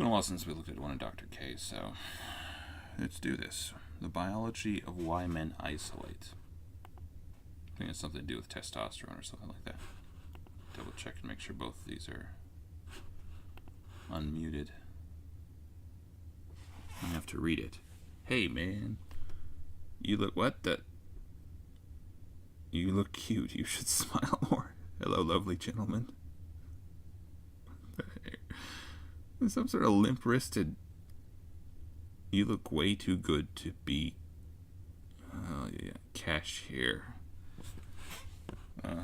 been a while since we looked at one of Dr. K, so let's do this. The biology of why men isolate. I think it's something to do with testosterone or something like that. Double check and make sure both of these are unmuted. I have to read it. Hey man, you look you look cute. You should smile more. Hello, lovely gentleman. Some sort of limp-wristed. You look way too good to be. Oh yeah, cashier. It's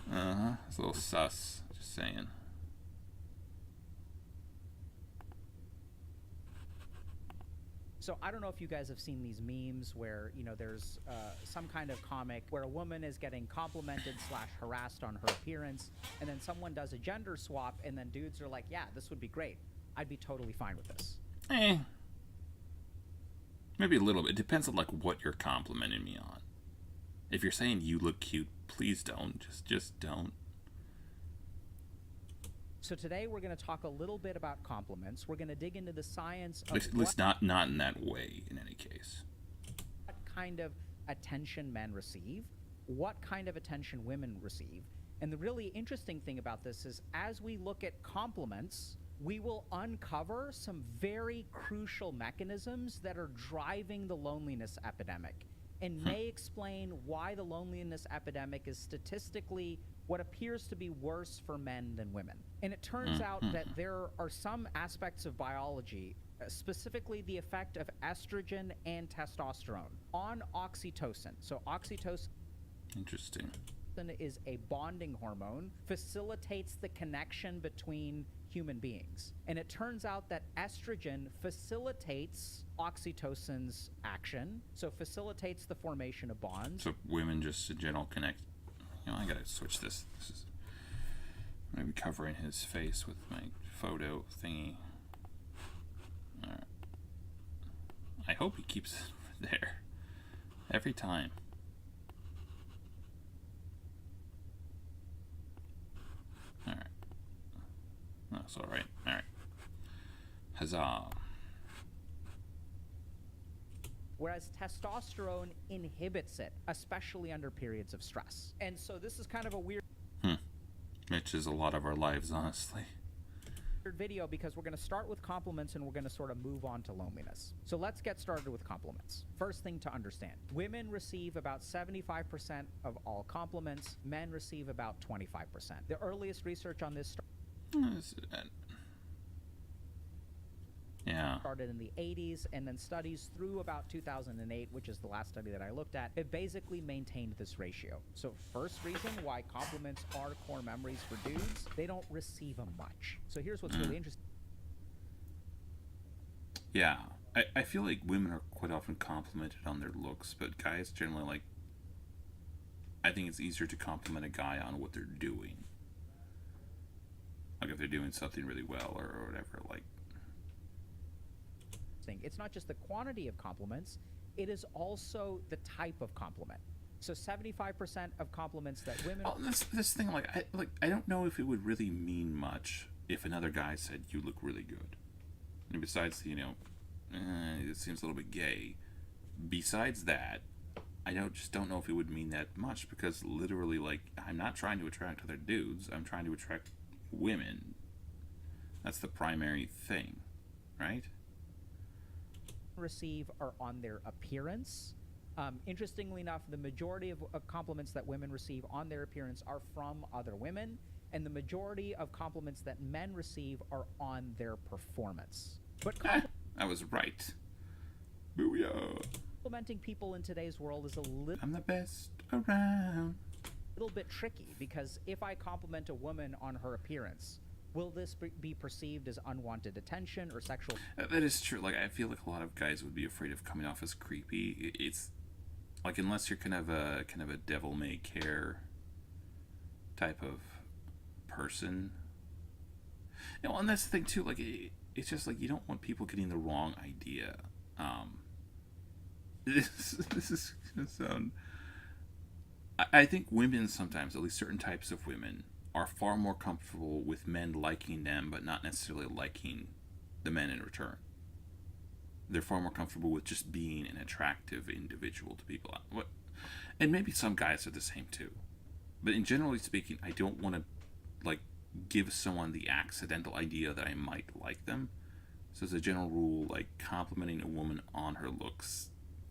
a little sus. Just saying. So I don't know if you guys have seen these memes where, there's some kind of comic where a woman is getting complimented / harassed on her appearance, and then someone does a gender swap, and then dudes are like, yeah, this would be great. I'd be totally fine with this. Maybe a little bit. It depends on what you're complimenting me on. If you're saying you look cute, please don't. Just don't. So today we're going to talk a little bit about compliments. We're going to dig into the science of At least not in that way, in any case. What kind of attention men receive, what kind of attention women receive. And the really interesting thing about this is as we look at compliments, we will uncover some very crucial mechanisms that are driving the loneliness epidemic and may explain why the loneliness epidemic is statistically what appears to be worse for men than women. And it turns out that there are some aspects of biology, specifically the effect of estrogen and testosterone on oxytocin. So oxytocin Interesting. is a bonding hormone, facilitates the connection between human beings. And it turns out that estrogen facilitates oxytocin's action, so facilitates the formation of bonds. So women just in general connect. I gotta switch this. I'm gonna be covering his face with my photo thingy. Alright. I hope he keeps it there. Every time. Alright. That's alright. Alright. Huzzah. Whereas testosterone inhibits it, especially under periods of stress. And so this is kind of a weird Which is a lot of our lives, honestly. video because we're going to start with compliments and we're going to sort of move on to loneliness. So let's get started with compliments. First thing to understand, women receive about 75% of all compliments, men receive about 25%. The earliest research on this started in the 80s, and then studies through about 2008, which is the last study that I looked at, it basically maintained this ratio. So first reason why compliments are core memories for dudes, they don't receive them much. So here's what's really interesting. Yeah, I feel like women are quite often complimented on their looks, but guys generally I think it's easier to compliment a guy on what they're doing. If they're doing something really well or whatever, It's not just the quantity of compliments, it is also the type of compliment. So 75% of compliments that women... Well, this thing, I don't know if it would really mean much if another guy said, you look really good. And besides, it seems a little bit gay. Besides that, I just don't know if it would mean that much, because literally, I'm not trying to attract other dudes, I'm trying to attract women. That's the primary thing, right? Receive are on their appearance. Interestingly enough, the majority of compliments that women receive on their appearance are from other women, and the majority of compliments that men receive are on their performance. But I was right. Booyah. Complimenting people in today's world is I'm the best around. little bit tricky, because if I compliment a woman on her appearance, will this be perceived as unwanted attention or sexual? That is true. I feel like a lot of guys would be afraid of coming off as creepy. It's unless you're kind of a devil may care type of person. And that's the thing too. It's just you don't want people getting the wrong idea. This is gonna sound. I think women sometimes, at least certain types of women, are far more comfortable with men liking them, but not necessarily liking the men in return. They're far more comfortable with just being an attractive individual to people. And maybe some guys are the same too. But in generally speaking, I don't want to like give someone the accidental idea that I might like them. So as a general rule, like complimenting a woman on her looks,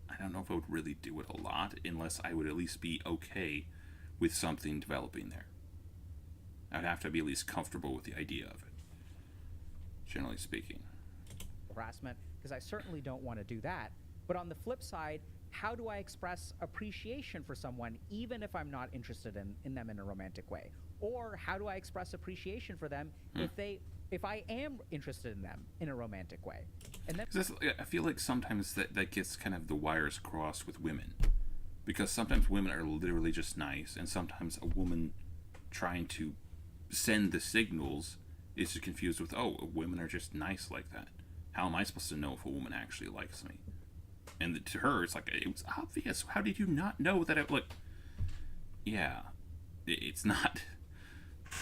I don't know if I would really do it a lot unless I would at least be okay with something developing there. I'd have to be at least comfortable with the idea of it, generally speaking. Harassment, because I certainly don't want to do that. But on the flip side, how do I express appreciation for someone even if I'm not interested in them in a romantic way? Or how do I express appreciation for them if I am interested in them in a romantic way? And then I feel like sometimes that gets kind of the wires crossed with women. Because sometimes women are literally just nice, and sometimes a woman trying to send the signals is just confused with, oh, women are just nice like that. How am I supposed to know if a woman actually likes me? And to her, it's like, it was obvious. How did you not know that? Yeah, it's not.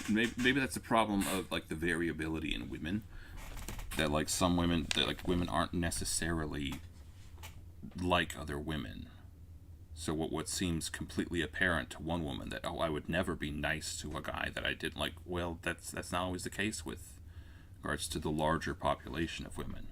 Maybe that's the problem of like the variability in women. That like some women, that like women aren't necessarily like other women. So what seems completely apparent to one woman that, oh, I would never be nice to a guy that I didn't like, well, that's not always the case with regards to the larger population of women.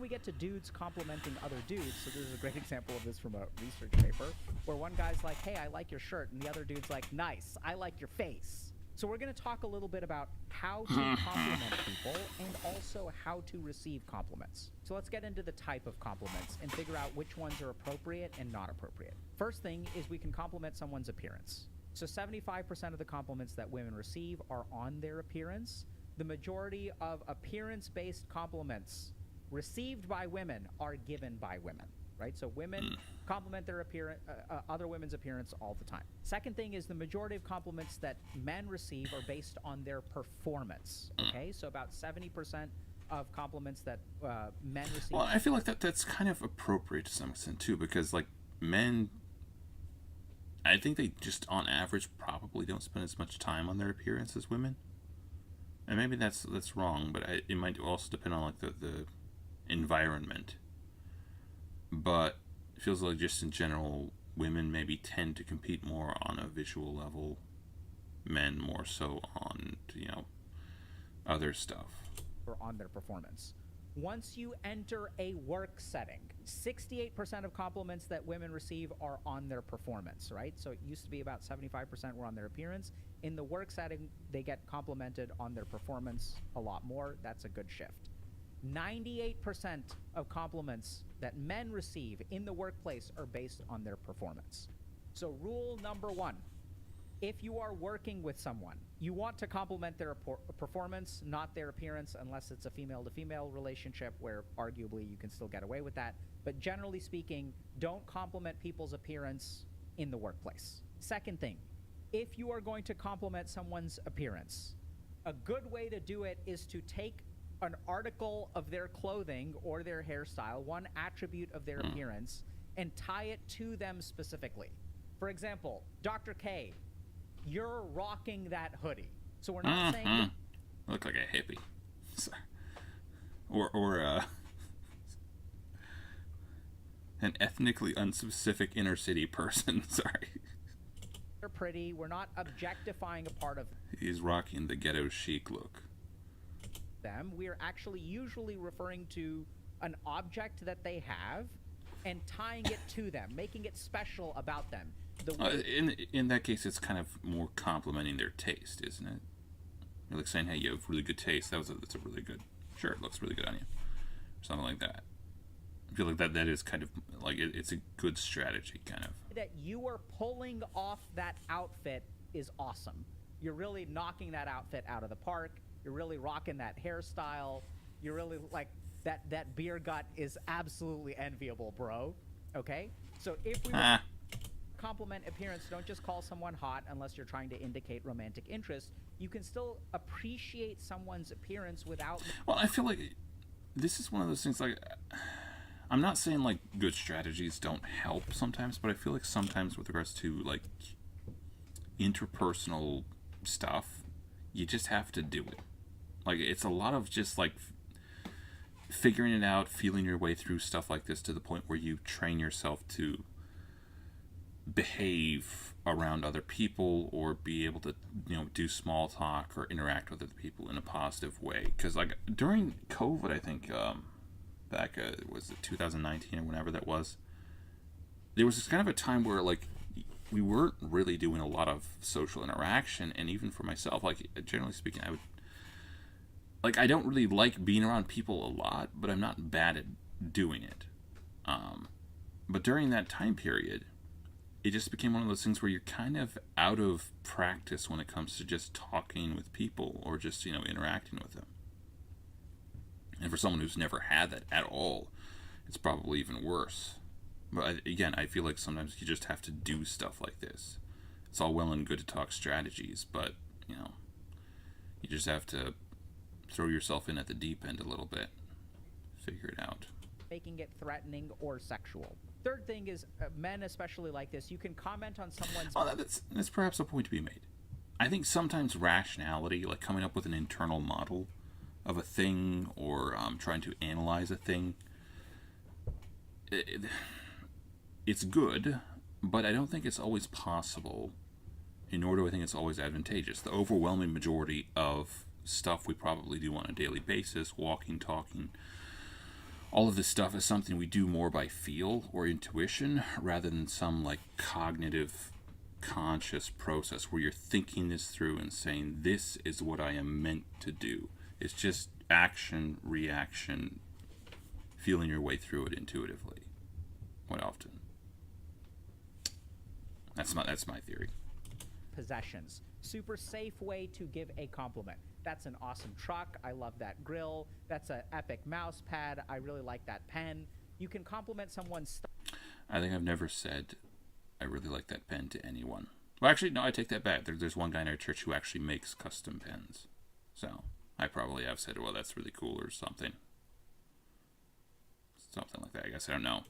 we get to dudes complimenting other dudes, so there's a great example of this from a research paper, where one guy's like, hey, I like your shirt, and the other dude's like, nice, I like your face. So we're going to talk a little bit about how to compliment people and also how to receive compliments. So let's get into the type of compliments and figure out which ones are appropriate and not appropriate. First thing is we can compliment someone's appearance. So 75% of the compliments that women receive are on their appearance. The majority of appearance-based compliments received by women are given by women, right? So women compliment their other women's appearance all the time. Second thing is the majority of compliments that men receive are based on their performance, okay? So about 70% of compliments that men receive. Well, I feel like that's kind of appropriate to some extent too, because like men, I think they just on average probably don't spend as much time on their appearance as women. And maybe that's wrong, but it might also depend on like the environment. But it feels like just in general, women maybe tend to compete more on a visual level, men more so on, other stuff. Or on their performance. Once you enter a work setting, 68% of compliments that women receive are on their performance, right? So it used to be about 75% were on their appearance. In the work setting, they get complimented on their performance a lot more. That's a good shift. 98% of compliments that men receive in the workplace are based on their performance. So rule number one, if you are working with someone, you want to compliment their performance, not their appearance, unless it's a female-to-female relationship where arguably you can still get away with that. But generally speaking, don't compliment people's appearance in the workplace. Second thing, if you are going to compliment someone's appearance, a good way to do it is to take an article of their clothing or their hairstyle, one attribute of their appearance, and tie it to them specifically. For example, Dr. K, you're rocking that hoodie. So we're not saying... I look like a hippie. or an ethnically unspecific inner city person. Sorry. They're pretty. We're not objectifying a part of He's rocking the ghetto chic look. them. We're actually usually referring to an object that they have and tying it to them, making it special about them. In that case, it's kind of more complimenting their taste, isn't it? You're like saying, hey, you have really good taste. That's a really good shirt. It looks really good on you. Or something like that. I feel like that is kind of like it's a good strategy, kind of. That you are pulling off that outfit is awesome. You're really knocking that outfit out of the park. You're really rocking that hairstyle. You're really like that beer gut is absolutely enviable, bro. Okay? So if we compliment appearance, don't just call someone hot unless you're trying to indicate romantic interest. You can still appreciate someone's appearance without... Well, I feel like this is one of those things, like, I'm not saying, like, good strategies don't help sometimes, but I feel like sometimes with regards to, like, interpersonal stuff, you just have to do it. Like, it's a lot of just like figuring it out, feeling your way through stuff like this to the point where you train yourself to behave around other people or be able to, do small talk or interact with other people in a positive way. Because like during COVID, I think back was it 2019 or whenever that was, there was this kind of a time where like we weren't really doing a lot of social interaction, and even for myself, like generally speaking, I don't really like being around people a lot, but I'm not bad at doing it. But during that time period, it just became one of those things where you're kind of out of practice when it comes to just talking with people or just, interacting with them. And for someone who's never had that at all, it's probably even worse. But again, I feel like sometimes you just have to do stuff like this. It's all well and good to talk strategies, but, you just have to throw yourself in at the deep end a little bit. Figure it out. Making it threatening or sexual. Third thing is, men especially like this, you can comment on someone's... Oh, that's perhaps a point to be made. I think sometimes rationality, like coming up with an internal model of a thing or trying to analyze a thing, it's good, but I don't think it's always possible, nor do I think it's always advantageous. The overwhelming majority of stuff we probably do on a daily basis, walking, talking, all of this stuff is something we do more by feel or intuition rather than some like cognitive conscious process where you're thinking this through and saying this is what I am meant to do. It's just action, reaction, feeling your way through it intuitively quite often. That's my theory. Possessions. Super safe way to give a compliment. That's an awesome truck. I love that grill. That's an epic mouse pad. I really like that pen. You can compliment someone's stuff. I think I've never said I really like that pen to anyone. Well, actually, no, I take that back. There's one guy in our church who actually makes custom pens. So I probably have said, well, that's really cool or something. Something like that, I guess. I don't know.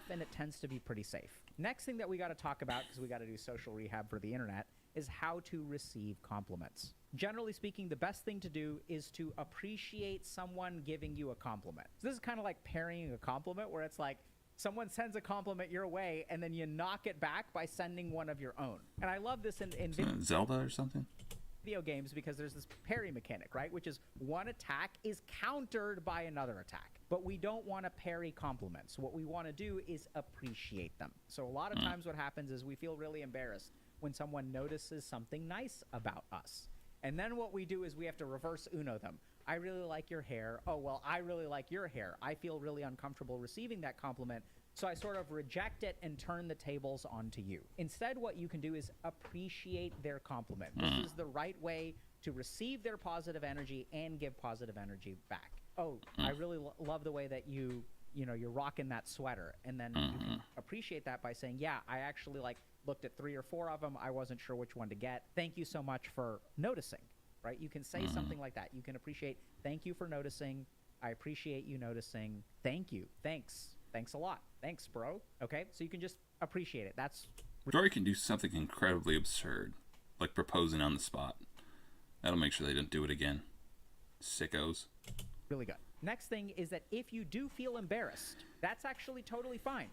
And it tends to be pretty safe. Next thing that we got to talk about, because we got to do social rehab for the internet, is how to receive compliments. Generally speaking, the best thing to do is to appreciate someone giving you a compliment. So this is kind of like parrying a compliment, where it's like someone sends a compliment your way and then you knock it back by sending one of your own. And I love this in Zelda or something? Video games, because there's this parry mechanic, right? Which is one attack is countered by another attack. But we don't want to parry compliments. What we want to do is appreciate them. So a lot of times what happens is we feel really embarrassed when someone notices something nice about us. And then what we do is we have to reverse Uno them. I really like your hair. Oh, well, I really like your hair. I feel really uncomfortable receiving that compliment, so I sort of reject it and turn the tables onto you. Instead, what you can do is appreciate their compliment. This is the right way to receive their positive energy and give positive energy back. Oh, I really love the way that you're rocking that sweater. And then you can appreciate that by saying, yeah, I actually looked at 3 or 4 of them. I wasn't sure which one to get. Thank you so much for noticing, right? You can say something like that. You can appreciate, thank you for noticing. I appreciate you noticing. Thank you. Thanks. Thanks a lot. Thanks, bro. Okay? So you can just appreciate it. Or you can do something incredibly absurd, like proposing on the spot. That'll make sure they don't do it again. Sickos. Really good. Next thing is that if you do feel embarrassed, that's actually totally fine.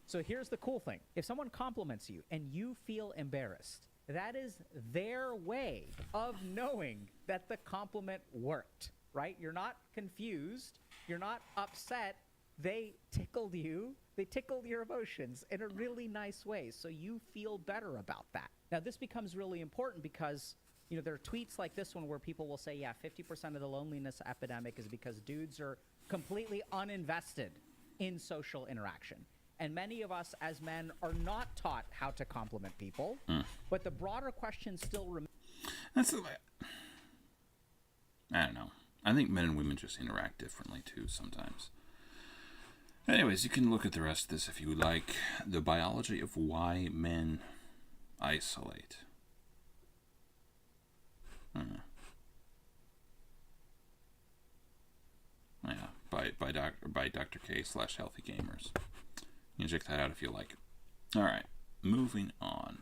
So here's the cool thing. If someone compliments you and you feel embarrassed, that is their way of knowing that the compliment worked, right? You're not confused. You're not upset. They tickled you. They tickled your emotions in a really nice way. So you feel better about that. Now, this becomes really important because there are tweets like this one where people will say, yeah, 50% of the loneliness epidemic is because dudes are completely uninvested in social interaction. And many of us as men are not taught how to compliment people. But the broader question still remains. I don't know. I think men and women just interact differently too sometimes. Anyways, you can look at the rest of this if you like. The biology of why men isolate. Yeah, by Dr.K /Healthy Gamers. You can check that out if you like. All right, moving on.